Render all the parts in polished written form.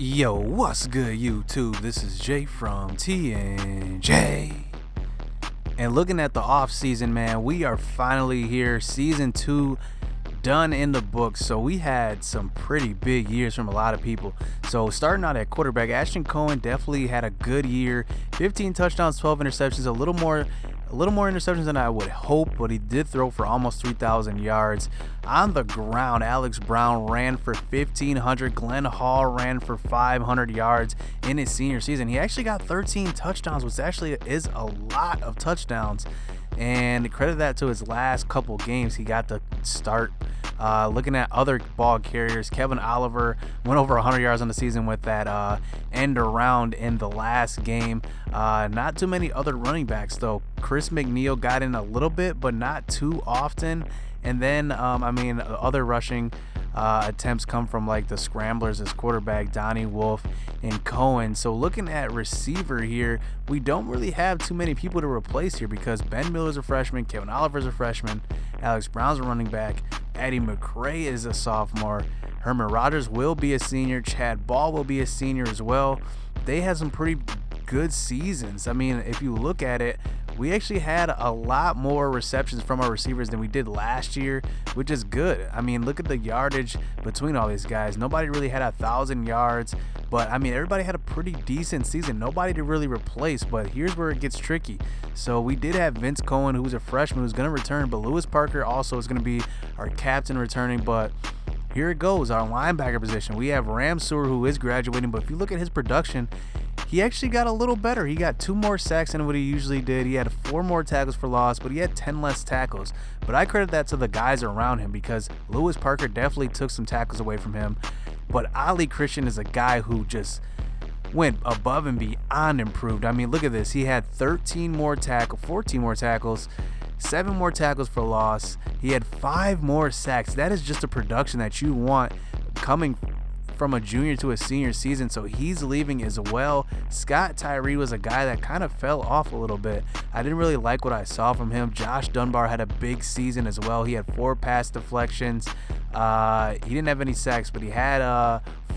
Yo, what's good, YouTube? This is Jay from Ncaa. And looking at the off season, man, we are finally here. Season 2 done in the books. So we had some pretty big years from a lot of people. So starting out at quarterback, Ashton Cohen definitely had a good year. 15 touchdowns, 12 interceptions, a little more interceptions than I would hope, but he did throw for almost 3,000 yards. On the ground, Alex Brown ran for 1,500. Glenn Hall ran for 500 yards in his senior season. He actually got 13 touchdowns, which actually is a lot of touchdowns. And credit that to his last couple games, he got the start. Looking at other ball carriers, Kevin Oliver went over 100 yards on the season with that end around in the last game. Not too many other running backs though. Chris McNeil got in a little bit, but not too often. And then, other rushing attempts come from like the scramblers as quarterback, Donnie Wolf and Cohen. So looking at receiver here, we don't really have too many people to replace here because Ben Miller's a freshman, Kevin Oliver's a freshman, Alex Brown's a running back, Eddie McRae is a sophomore, Herman Rogers will be a senior, Chad Ball will be a senior as well. They had some pretty good seasons. I mean, if you look at it, we actually had a lot more receptions from our receivers than we did last year, which is good. I mean, look at the yardage between all these guys. Nobody really had 1,000 yards, but I mean, everybody had a pretty decent season. Nobody to really replace, but here's where it gets tricky. So we did have Vince Cohen, who's a freshman, who's going to return, but Lewis Parker also is going to be our captain returning, but here it goes, our linebacker position. We have Ramseur, who is graduating, but if you look at his production, he actually got a little better. He got 2 more sacks than what he usually did. He had 4 more tackles for loss, but he had 10 less tackles. But I credit that to the guys around him because Lewis Parker definitely took some tackles away from him. But Ali Christian is a guy who just went above and beyond improved. I mean, look at this. He had 14 more tackles, 7 more tackles for loss. He had 5 more sacks. That is just a production that you want coming from a junior to a senior season, so he's leaving as well. Scott Tyree was a guy that kind of fell off a little bit. I didn't really like what I saw from him. Josh Dunbar had a big season as well. He had 4 pass deflections. He didn't have any sacks, but he had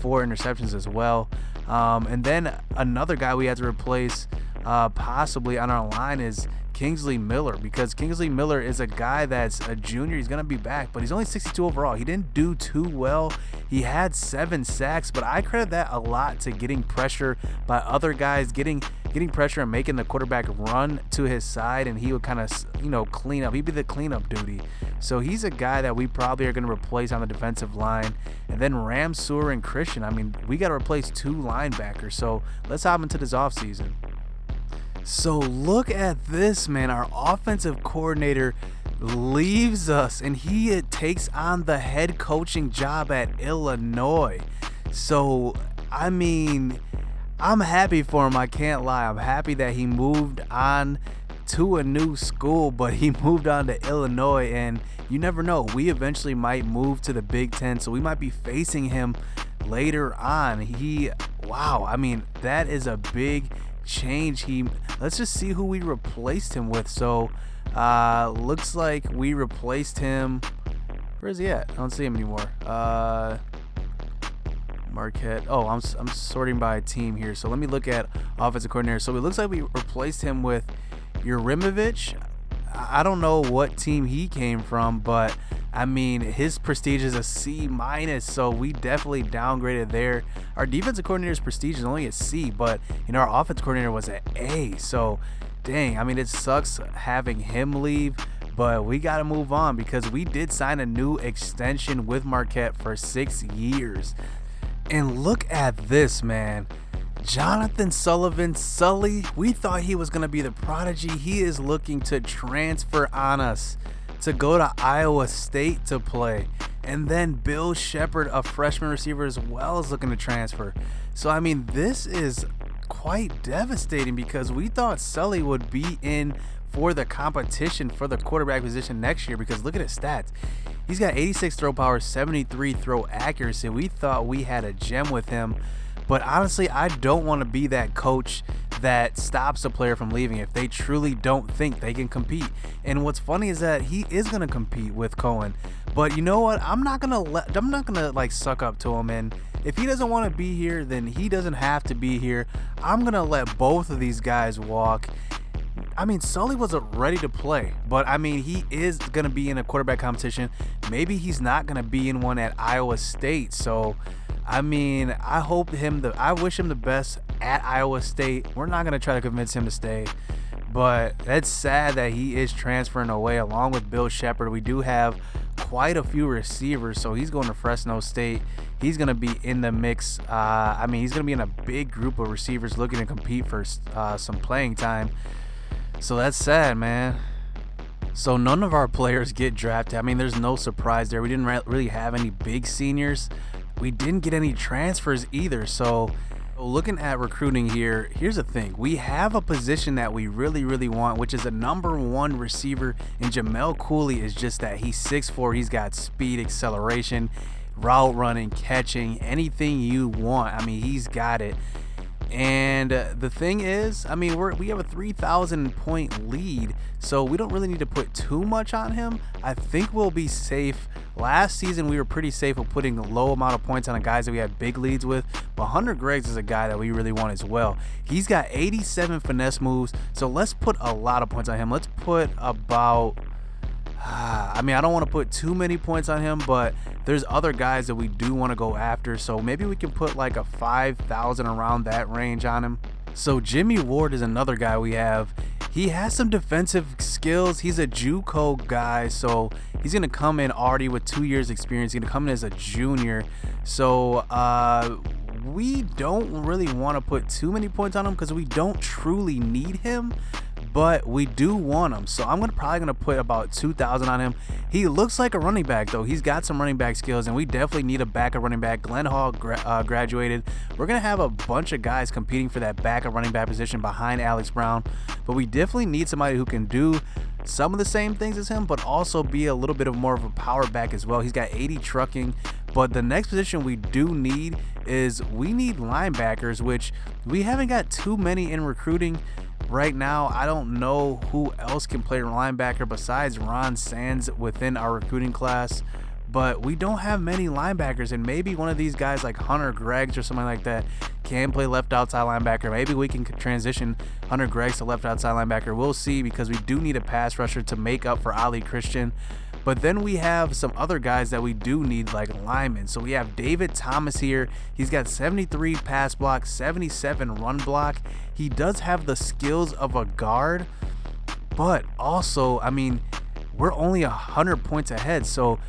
4 interceptions as well. And then another guy we had to replace possibly on our line is Kingsley Miller, because Kingsley Miller is a guy that's a junior. He's going to be back, but he's only 62 overall. He didn't do too well. He had 7 sacks, but I credit that a lot to getting pressure by other guys, getting pressure and making the quarterback run to his side, and he would kind of, clean up. He'd be the cleanup duty. So he's a guy that we probably are going to replace on the defensive line. And then Ramseur and Christian, I mean, we got to replace 2 linebackers. So let's hop into this offseason. So look at this, man. Our offensive coordinator leaves us and he takes on the head coaching job at Illinois. So, I mean, I'm happy for him. I can't lie. I'm happy that he moved on to a new school, but he moved on to Illinois, and you never know. We eventually might move to the Big Ten, so we might be facing him later on. Wow. I mean, that is a big change. Let's just see who we replaced him with. So looks like we replaced him. Where is he at? I don't see him anymore. Marquette. Oh, I'm sorting by team here, so let me look at offensive coordinator. So it looks like we replaced him with Urimovich. I don't know what team he came from, but I mean, his prestige is a C-, so we definitely downgraded there. Our defensive coordinator's prestige is only a C, but our offensive coordinator was an A. So, dang, I mean, it sucks having him leave, but we got to move on because we did sign a new extension with Marquette for 6 years. And look at this, man. Jonathan Sullivan, Sully, we thought he was going to be the prodigy. He is looking to transfer on us, to go to Iowa State to play. And then Bill Shepard, a freshman receiver as well, is looking to transfer. So, I mean, this is quite devastating because we thought Sully would be in for the competition for the quarterback position next year, because look at his stats. He's got 86 throw power, 73 throw accuracy. We thought we had a gem with him. But honestly, I don't want to be that coach that stops a player from leaving if they truly don't think they can compete. And what's funny is that he is going to compete with Cohen. But you know what? I'm not gonna like suck up to him and If he doesn't want to be here, then he doesn't have to be here. I'm going to let both of these guys walk. I mean, Sully wasn't ready to play, but I mean, he is going to be in a quarterback competition. Maybe he's not going to be in one at Iowa State. So, I mean, I wish him the best at Iowa State. We're not going to try to convince him to stay, but it's sad that he is transferring away along with Bill Shepard. We do have quite a few receivers, so he's going to Fresno State. He's going to be in the mix. I mean, he's going to be in a big group of receivers looking to compete for some playing time. So that's sad, man. So none of our players get drafted. I mean, there's no surprise there. We didn't really have any big seniors. We didn't get any transfers either. So looking at recruiting here, here's the thing. We have a position that we really, really want, which is a number 1 receiver. And Jamel Cooley is just that. He's 6'4". He's got speed, acceleration, route running, catching, anything you want. I mean, he's got it. And the thing is, I mean, we have a 3,000 point lead, so we don't really need to put too much on him. I think we'll be safe. Last season, we were pretty safe with putting a low amount of points on the guys that we had big leads with. But Hunter Greggs is a guy that we really want as well. He's got 87 finesse moves, so let's put a lot of points on him. Let's put about... I mean, I don't want to put too many points on him, but there's other guys that we do want to go after. So maybe we can put like a 5,000 around that range on him. So Jimmy Ward is another guy we have. He has some defensive skills. He's a JUCO guy, so he's going to come in already with 2 years experience. He's going to come in as a junior. So we don't really want to put too many points on him because we don't truly need him. But we do want him, so I'm probably gonna put about 2,000 on him. He looks like a running back, though. He's got some running back skills, and we definitely need a backup running back. Glenn Hall graduated. We're gonna have a bunch of guys competing for that backup running back position behind Alex Brown, but we definitely need somebody who can do some of the same things as him, but also be a little bit of more of a power back as well. He's got 80 trucking. But the next position we do need is we need linebackers, which we haven't got too many in recruiting. Right now, I don't know who else can play linebacker besides Ron Sands within our recruiting class, but we don't have many linebackers, and maybe one of these guys like Hunter Greggs or something like that can play left outside linebacker. Maybe we can transition Hunter Greggs to left outside linebacker. We'll see, because we do need a pass rusher to make up for Ali Christian. But then we have some other guys that we do need, like linemen. So we have David Thomas here. He's got 73 pass block, 77 run block. He does have the skills of a guard, but also, I mean, we're only 100 points ahead. So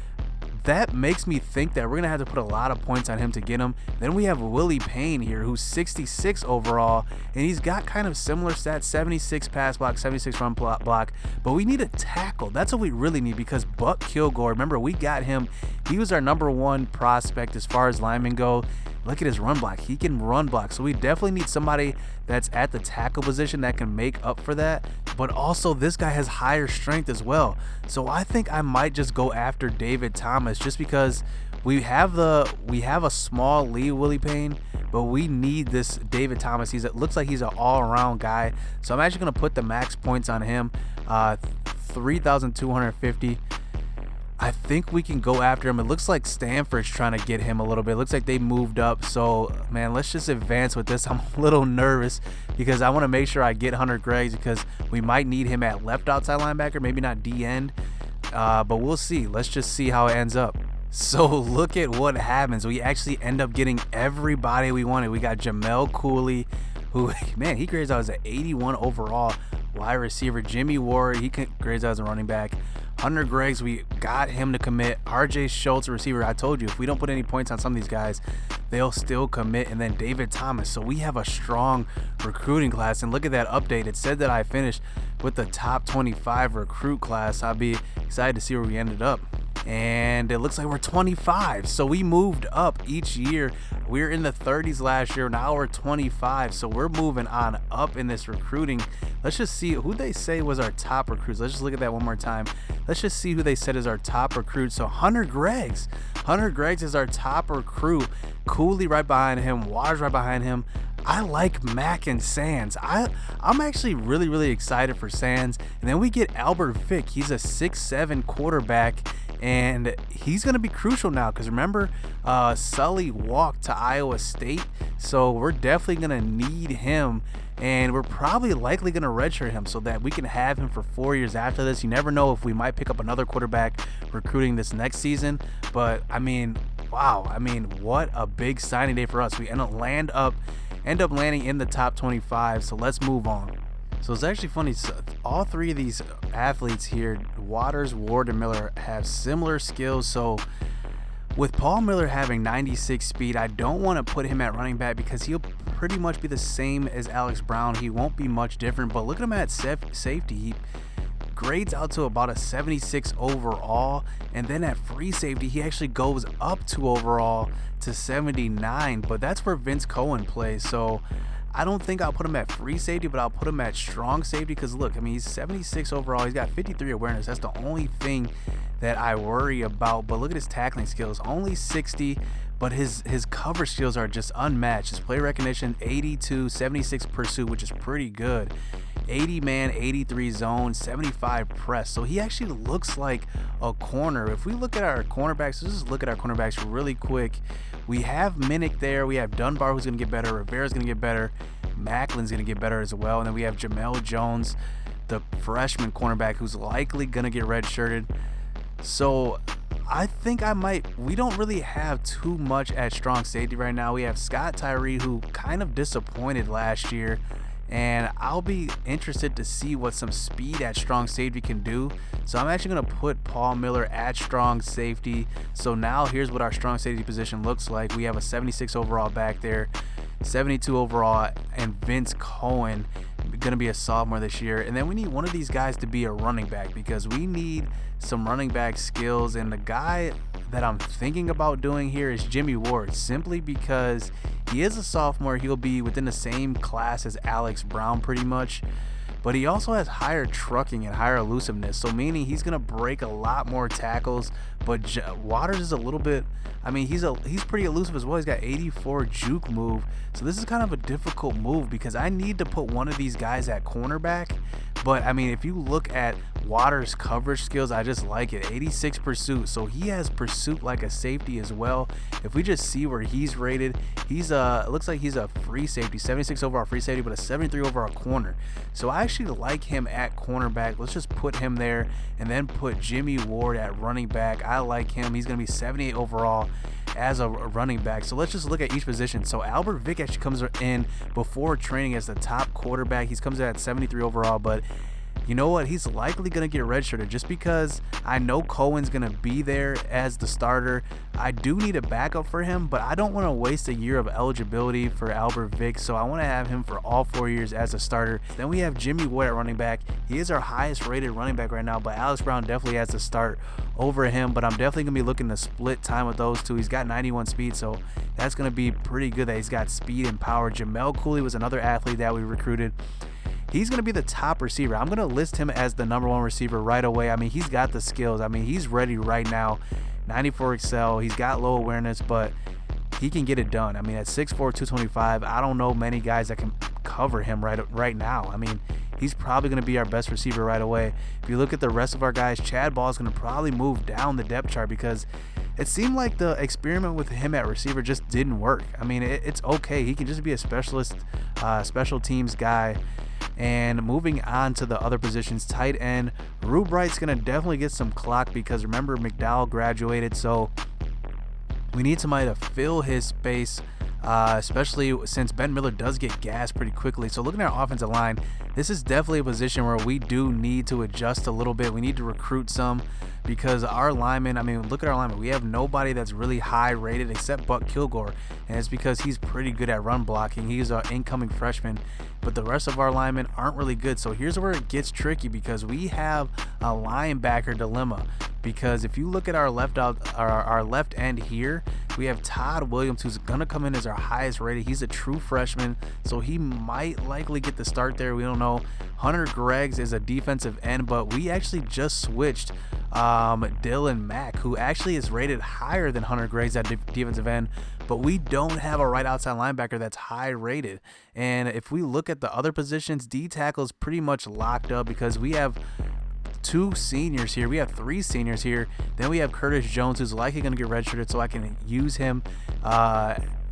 that makes me think that we're going to have to put a lot of points on him to get him. Then we have Willie Payne here, who's 66 overall, and he's got kind of similar stats, 76 pass block, 76 run block, but we need a tackle. That's what we really need, because Buck Kilgore, remember, we got him. He was our number 1 prospect as far as linemen go. Look at his run block. He can run block. So we definitely need somebody that's at the tackle position that can make up for that. But also, this guy has higher strength as well. So I think I might just go after David Thomas, just because we have a small lead, Willie Payne, but we need this David Thomas. It looks like he's an all-around guy. So I'm actually going to put the max points on him, 3,250. I think we can go after him. It looks like Stanford's trying to get him a little bit. It looks like they moved up. So, man, let's just advance with this. I'm a little nervous because I want to make sure I get Hunter Greggs, because we might need him at left outside linebacker, maybe not D-end. But we'll see. Let's just see how it ends up. So look at what happens. We actually end up getting everybody we wanted. We got Jamel Cooley, who, man, he grades out as an 81 overall wide receiver. Jimmy Ward, he grades out as a running back. Hunter Greggs, we got him to commit. RJ Schultz, a receiver. I told you, if we don't put any points on some of these guys, they'll still commit. And then David Thomas. So we have a strong recruiting class. And look at that update. It said that I finished with the top 25 recruit class. I'll be excited to see where we ended up. And it looks like we're 25. So we moved up each year. We were in the 30s last year. Now we're 25. So we're moving on up in this recruiting. Let's just see who they say was our top recruits. Let's just look at that one more time. Let's just see who they said is our top recruit. So Hunter Greggs. Hunter Greggs is our top recruit. Cooley right behind him. Waters right behind him. I like Mack and Sands. I'm actually really excited for Sands. And then we get Albert Vick. He's a 6'7" quarterback. and he's going to be crucial now because remember, Sully walked to Iowa State, so we're definitely going to need him, and we're probably likely going to redshirt him so that we can have him for 4 years after this. You never know if we might pick up another quarterback recruiting this next season, but I mean, wow, I mean, what a big signing day for us. We end up landing in the top 25, so let's move on. So it's actually funny, so all three of these athletes here, Waters, Ward, and Miller, have similar skills. So with Paul Miller having 96 speed, I don't want to put him at running back because he'll pretty much be the same as Alex Brown. He won't be much different, but look at him at safety. He grades out to about a 76 overall, and then at free safety, he actually goes up 2 overall to 79, but that's where Vince Cohen plays. So I don't think I'll put him at free safety, but I'll put him at strong safety because look, I mean, he's 76 overall. He's got 53 awareness. That's the only thing that I worry about. But look at his tackling skills, only 60, but his cover skills are just unmatched. His play recognition, 82, 76 pursuit, which is pretty good. 80 man, 83 zone, 75 press. So he actually looks like a corner. If we look at our cornerbacks, let's just look at our cornerbacks really quick. We have Minnick there. We have Dunbar, who's going to get better. Rivera's going to get better. Macklin's going to get better as well. And then we have Jamel Jones, the freshman cornerback, who's likely going to get redshirted. So I think we don't really have too much at strong safety right now. We have Scott Tyree, who kind of disappointed last year. And I'll be interested to see what some speed at strong safety can do. So I'm actually going to put Paul Miller at strong safety. So now here's what our strong safety position looks like. We have a 76 overall back there, 72 overall, and Vince Cohen going to be a sophomore this year. And then we need one of these guys to be a running back because we need some running back skills. And the guy that I'm thinking about doing here is Jimmy Ward, simply because he is a sophomore. He'll be within the same class as Alex Brown pretty much, but he also has higher trucking and higher elusiveness, so meaning he's gonna break a lot more tackles. But Waters is a little bit, I mean, he's pretty elusive as well. He's got 84 juke move, so this is kind of a difficult move because I need to put one of these guys at cornerback. But I mean, if you look at Waters' coverage skills, I just like it. 86 pursuit, so he has pursuit like a safety as well. If we just see where he's rated, he's it looks like he's a free safety, 76 overall free safety, but a 73 overall corner. So I actually like him at cornerback. Let's just put him there and then put Jimmy Ward at running back. I like him. He's gonna be 78 overall as a running back. So let's just look at each position. So Albert Vick actually comes in before training as the top quarterback. He comes in at 73 overall, but you know what? He's likely going to get redshirted just because I know Cohen's going to be there as the starter. I do need a backup for him, but I don't want to waste a year of eligibility for Albert Vick, so I want to have him for all 4 years as a starter. Then we have Jimmy Ward at running back. He is our highest rated running back right now, but Alex Brown definitely has to start over him, but I'm definitely going to be looking to split time with those two. He's got 91 speed, so that's going to be pretty good that he's got speed and power. Jamel Cooley was another athlete that we recruited. He's going to be the top receiver. I'm going to list him as the #1 receiver right away. I mean, he's got the skills. I mean, he's ready right now. 94 excel. He's got low awareness, but he can get it done. I mean, at 6'4", 225, I don't know many guys that can cover him right now. I mean, he's probably going to be our best receiver right away. If you look at the rest of our guys, Chad Ball is going to probably move down the depth chart because it seemed like the experiment with him at receiver just didn't work. I mean, it's okay. He can just be a specialist, special teams guy. And moving on to the other positions, tight end, Rube Wright's going to definitely get some clock because remember McDowell graduated, so we need somebody to fill his space, especially since Ben Miller does get gassed pretty quickly. So looking at our offensive line, this is definitely a position where we do need to adjust a little bit. We need to recruit some because our linemen, I mean, look at our linemen. We have nobody that's really high rated except Buck Kilgore, and it's because he's pretty good at run blocking. He's an incoming freshman, but the rest of our linemen aren't really good. So here's where it gets tricky because we have a linebacker dilemma. Because if you look at our left end here, we have Todd Williams, who's gonna come in as our highest rated. He's a true freshman, so he might likely get the start there. We don't know. Hunter Greggs is a defensive end, but we actually just switched Dylan Mack, who actually is rated higher than Hunter Greggs at defensive end, but we don't have a right outside linebacker that's high rated. And if we look at the other positions, D tackle is pretty much locked up because we have 2 seniors here. We have 3 seniors here. Then we have Curtis Jones, who's likely going to get redshirted, so I can use him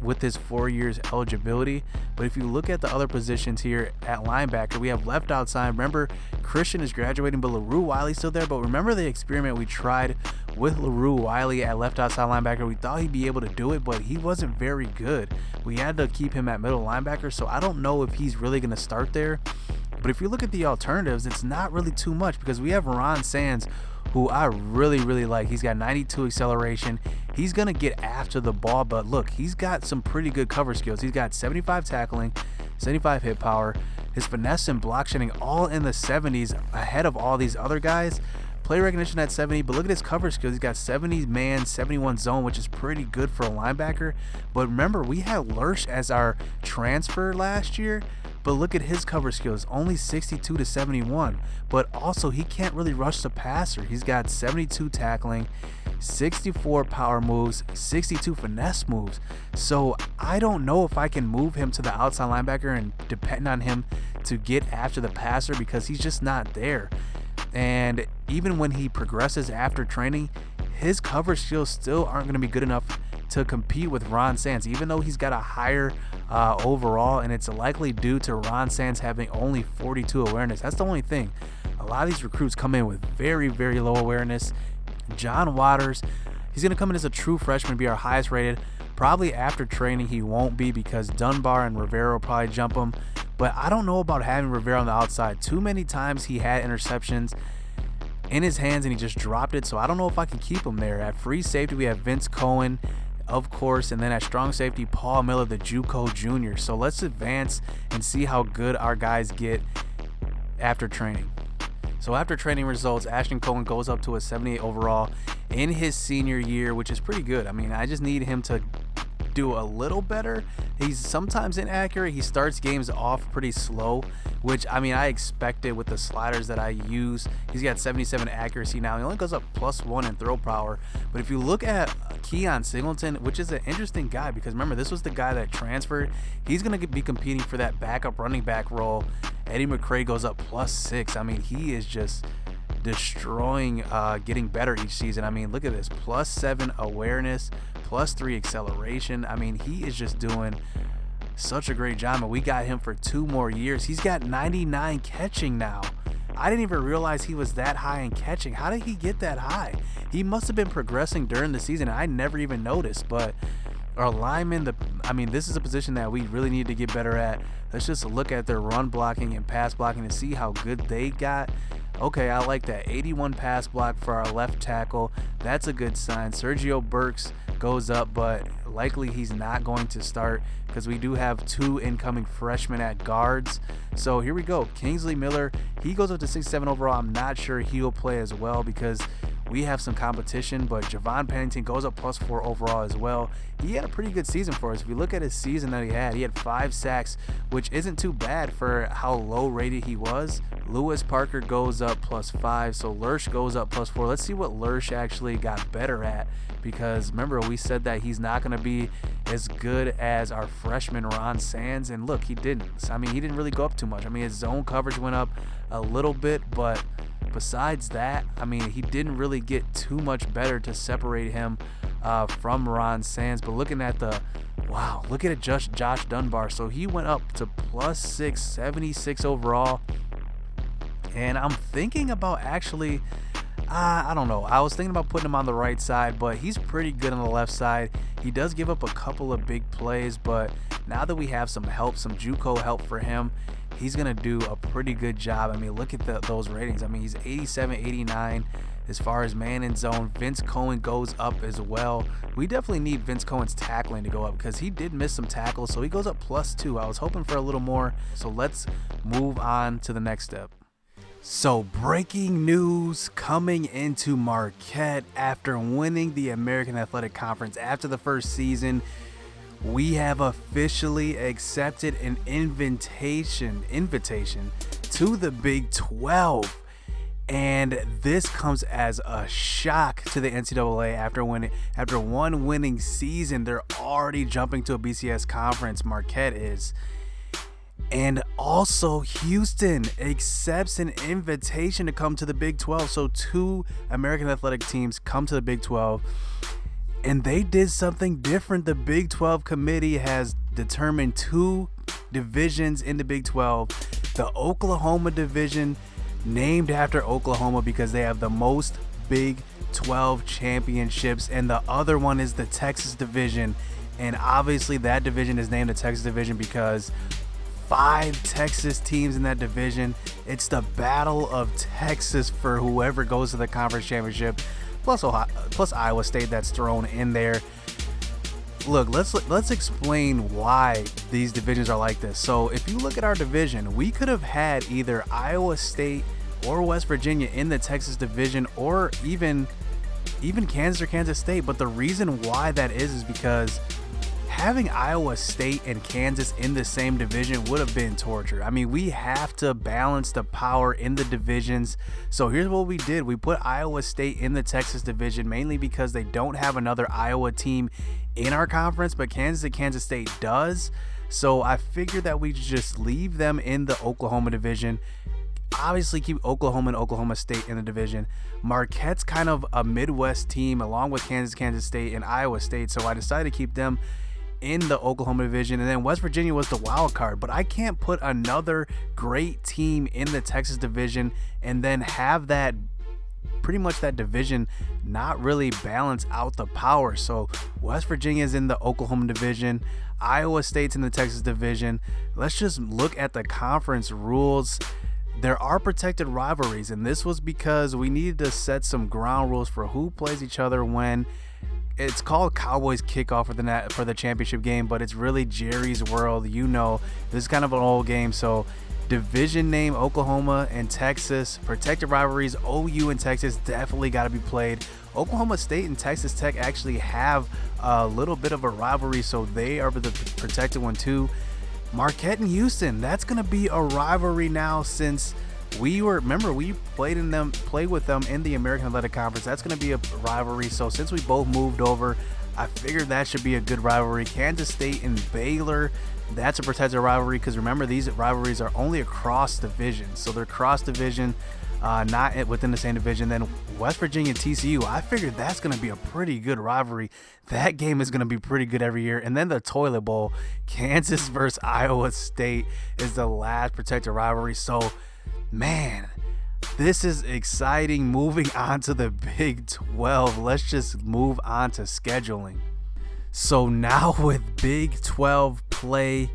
with his 4 years eligibility. But if you look at the other positions here at linebacker, we have left outside. Remember, Christian is graduating, but LaRue Wiley's still there. But remember the experiment we tried with LaRue Wiley at left outside linebacker? We thought he'd be able to do it, but he wasn't very good. We had to keep him at middle linebacker, so I don't know if he's really going to start there. But if you look at the alternatives, it's not really too much, because we have Ron Sands, who I really like. He's got 92 acceleration. He's going to get after the ball, but look, he's got some pretty good cover skills. He's got 75 tackling, 75 hit power. His finesse and block shedding all in the 70s, ahead of all these other guys. Play recognition at 70, but look at his cover skills. He's got 70 man, 71 zone, which is pretty good for a linebacker. But remember, we had Lurch as our transfer last year, but look at his cover skills, only 62 to 71. But also, he can't really rush the passer. He's got 72 tackling, 64 power moves, 62 finesse moves. So I don't know if I can move him to the outside linebacker and depend on him to get after the passer, because he's just not there. And even when he progresses after training, his cover skills still aren't going to be good enough to compete with Ron Sands, even though he's got a higher overall, and it's likely due to Ron Sands having only 42 awareness. That's the only thing. A lot of these recruits come in with very low awareness. John Waters, he's going to come in as a true freshman, be our highest rated. Probably after training he won't be, because Dunbar and Rivera will probably jump him. But I don't know about having Rivera on the outside. Too many times he had interceptions in his hands and he just dropped it, so I don't know if I can keep him there. At free safety, we have Vince Cohen, of course, and then at strong safety, Paul Miller, the JUCO junior. So let's advance and see how good our guys get after training. So after training results, Ashton Cohen goes up to a 78 overall in his senior year, which is pretty good. I mean, I just need him to do a little better. He's sometimes inaccurate. He starts games off pretty slow, which, I mean, I expected with the sliders that I use. He's got 77 accuracy now. He only goes up +1 in throw power. But if you look at Keon Singleton, which is an interesting guy, because remember, this was the guy that transferred. He's going to be competing for that backup running back role. Eddie McCray goes up +6. I mean, he is just destroying, getting better each season. I mean, look at this, +7 awareness, +3 acceleration. I mean, he is just doing such a great job, and we got him for 2 more years. He's got 99 catching now. I didn't even realize he was that high in catching. How did he get that high? He must have been progressing during the season. I never even noticed. But our linemen, I mean, this is a position that we really need to get better at. Let's just look at their run blocking and pass blocking and see how good they got. Okay, I like that. 81 pass block for our left tackle. That's a good sign. Sergio Burks goes up, but likely he's not going to start, because we do have 2 incoming freshmen at guards. So here we go. Kingsley Miller, he goes up to 67 overall. I'm not sure he'll play as well, because we have some competition, but Javon Pennington goes up +4 overall as well. He had a pretty good season for us. If you look at his season that he had 5 sacks, which isn't too bad for how low rated he was. Lewis Parker goes up +5, so Lurch goes up +4. Let's see what Lurch actually got better at, because remember, we said that he's not going to be as good as our freshman Ron Sands, and look, he didn't. I mean, he didn't really go up too much. I mean, his zone coverage went up a little bit, but besides that, I mean, he didn't really get too much better to separate him from Ron Sands. But looking at wow, look at it, just Josh Dunbar. So he went up to +6, 76 overall. And I'm thinking about actually, I don't know. I was thinking about putting him on the right side, but he's pretty good on the left side. He does give up a couple of big plays, but now that we have some help, some JUCO help for him, he's going to do a pretty good job. I mean, look at those ratings. I mean, he's 87, 89 as far as man in zone. Vince Cohen goes up as well. We definitely need Vince Cohen's tackling to go up, because he did miss some tackles, so he goes up +2. I was hoping for a little more, so let's move on to the next step. So breaking news coming into Marquette after winning the American Athletic Conference after the first season. We have officially accepted an invitation to the Big 12. And this comes as a shock to the NCAA after one winning season. They're already jumping to a BCS conference. Marquette is. And also Houston accepts an invitation to come to the Big 12. So 2 American athletic teams come to the Big 12, and they did something different. The Big 12 committee has determined 2 divisions in the Big 12. The Oklahoma division, named after Oklahoma because they have the most Big 12 championships, and the other one is the Texas division. And obviously that division is named the Texas division because 5 Texas teams in that division. It's the battle of Texas for whoever goes to the conference championship, plus Iowa State that's thrown in there. Look, let's explain why these divisions are like this. So if you look at our division, we could have had either Iowa State or West Virginia in the Texas division, or even Kansas or Kansas State. But the reason why that is because having Iowa State and Kansas in the same division would have been torture. I mean, we have to balance the power in the divisions. So here's what we did. We put Iowa State in the Texas division mainly because they don't have another Iowa team in our conference, but Kansas and Kansas State does. So I figured that we just leave them in the Oklahoma division. Obviously keep Oklahoma and Oklahoma State in the division. Marquette's kind of a Midwest team along with Kansas, Kansas State, and Iowa State. So I decided to keep them in the Oklahoma division, and then West Virginia was the wild card. But I can't put another great team in the Texas division and then have that pretty much that division not really balance out the power. So West Virginia is in the Oklahoma division, Iowa State's in the Texas division. Let's just look at the conference rules. There are protected rivalries, and this was because we needed to set some ground rules for who plays each other when. It's called Cowboys Kickoff for the championship game, but it's really Jerry's World. You know, this is kind of an old game. So division name Oklahoma and Texas. Protected rivalries OU and Texas definitely got to be played. Oklahoma State and Texas Tech actually have a little bit of a rivalry, so they are the protected one too. Marquette and Houston, that's going to be a rivalry now since we played with them in the American Athletic Conference. That's going to be a rivalry. So since we both moved over, I figured that should be a good rivalry. Kansas State and Baylor, that's a protected rivalry because remember, these rivalries are only across divisions. So they're cross division, not within the same division. Then West Virginia and TCU, I figured that's going to be a pretty good rivalry. That game is going to be pretty good every year. And then the Toilet Bowl, Kansas versus Iowa State is the last protected rivalry. So man, this is exciting. Moving on to the Big 12, let's just move on to scheduling. So now with Big 12 play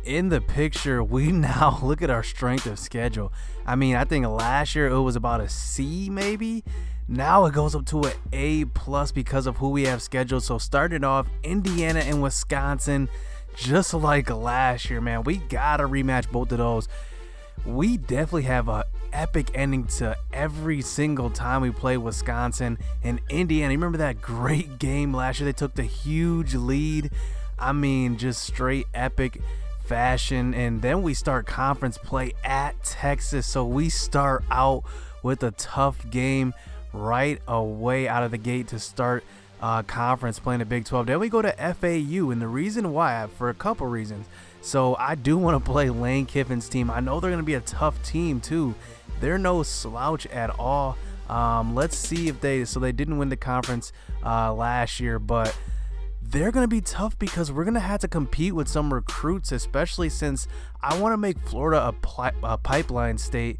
in the picture, we now look at our strength of schedule. I mean, I think last year it was about a C maybe. Now it goes up to an A+ because of who we have scheduled. So starting off, Indiana and Wisconsin, just like last year, man. We gotta rematch both of those. We definitely have a epic ending to every single time we play Wisconsin and Indiana. Remember that great game last year? They took the huge lead. I mean, just straight epic fashion. And then we start conference play at Texas. So we start out with a tough game right away out of the gate to start conference playing the Big 12. Then we go to FAU, and the reason why, for a couple reasons. So I do want to play Lane Kiffin's team. I know they're going to be a tough team too. They're no slouch at all. Let's see if they didn't win the conference last year, but they're going to be tough because we're going to have to compete with some recruits, especially since I want to make Florida a pipeline state.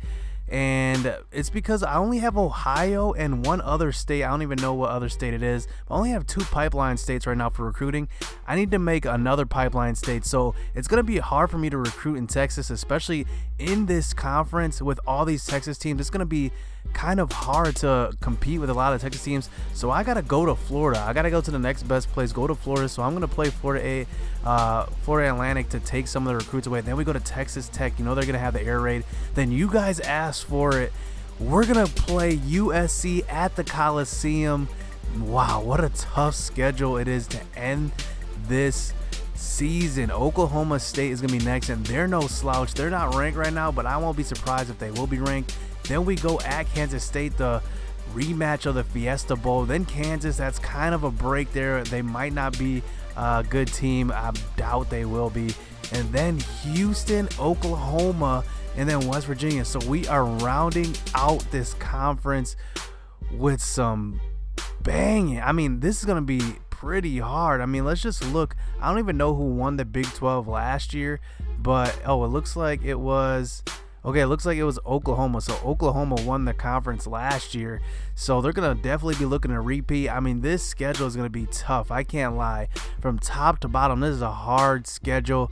And it's because I only have Ohio and one other state. I don't even know what other state it is. I only have 2 pipeline states right now for recruiting. I need to make another pipeline state. So it's going to be hard for me to recruit in Texas, especially in this conference with all these Texas teams. It's going to be kind of hard to compete with a lot of Texas teams. So I got to go to Florida. I got to go to the next best place, go to Florida. So I'm going to play Florida Atlantic to take some of the recruits away. Then we go to Texas Tech. You know they're going to have the air raid. Then you guys asked for it. We're going to play USC at the Coliseum. Wow, what a tough schedule it is to end this season. Oklahoma State is going to be next, and they're no slouch. They're not ranked right now, but I won't be surprised if they will be ranked. Then we go at Kansas State, the rematch of the Fiesta Bowl. Then Kansas, that's kind of a break there. They might not be a good team. I doubt they will be. and then Houston, Oklahoma, and then West Virginia. So we are rounding out this conference with some banging. I mean, this is going to be pretty hard. I mean, let's just look. I don't even know who won the Big 12 last year, but it looks like it was Oklahoma. So Oklahoma won the conference last year, so they're gonna definitely be looking to repeat. I mean, this schedule is gonna be tough, I can't lie. From top to bottom, this is a hard schedule,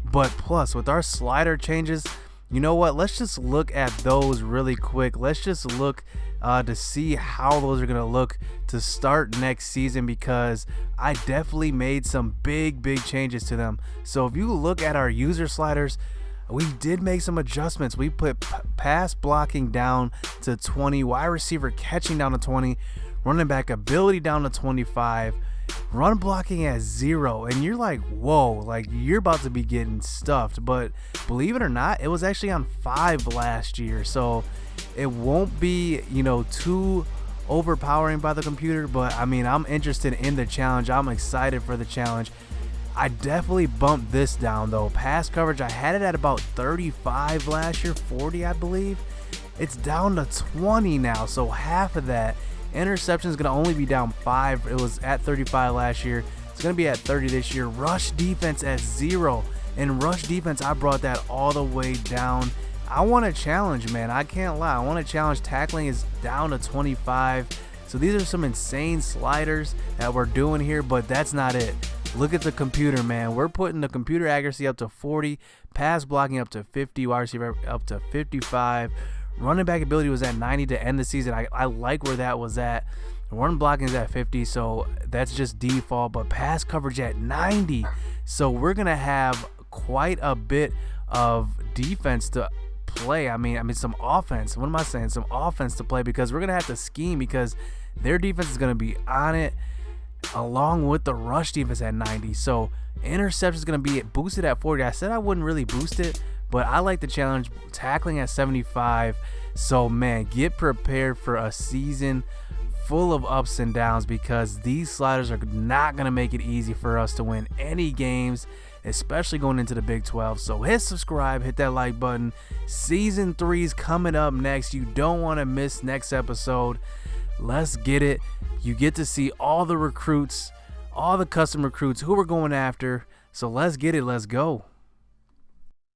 but plus with our slider changes, you know what, let's just look at those really quick. Let's just look to see how those are gonna look to start next season, because I definitely made some big changes to them. So if you look at our user sliders, we did make some adjustments. We put pass blocking down to 20, wide receiver catching down to 20, running back ability down to 25, run blocking at 0. And you're like, whoa, like you're about to be getting stuffed. But believe it or not, it was actually on 5 last year. So it won't be, too overpowering by the computer. But I mean, I'm interested in the challenge. I'm excited for the challenge. I definitely bumped this down though. Pass coverage, I had it at about 35 last year, 40 I believe. It's down to 20 now, so half of that. Interception is going to only be down 5. It was at 35 last year. It's going to be at 30 this year. Rush defense at 0. And rush defense, I brought that all the way down. I want a challenge, man. I can't lie. I want a challenge. Tackling is down to 25. So these are some insane sliders that we're doing here, but that's not it. Look at the computer, man. We're putting the computer accuracy up to 40, pass blocking up to 50, wide receiver up to 55. Running back ability was at 90 to end the season. I like where that was at. Run blocking is at 50, so that's just default, but pass coverage at 90. So we're going to have quite a bit of defense to play. I mean some offense. What am I saying? Some offense to play, because we're going to have to scheme, because their defense is going to be on it, along with the rush defense at 90. So interception is going to be boosted at 40. I said I wouldn't really boost it, but I like the challenge. Tackling at 75. So man, get prepared for a season full of ups and downs, because these sliders are not going to make it easy for us to win any games, especially going into the Big 12. So hit subscribe, hit that like button. Season 3 is coming up next. You don't want to miss next episode. Let's get it. You get to see all the recruits, all the custom recruits who we're going after. So let's get it. Let's go.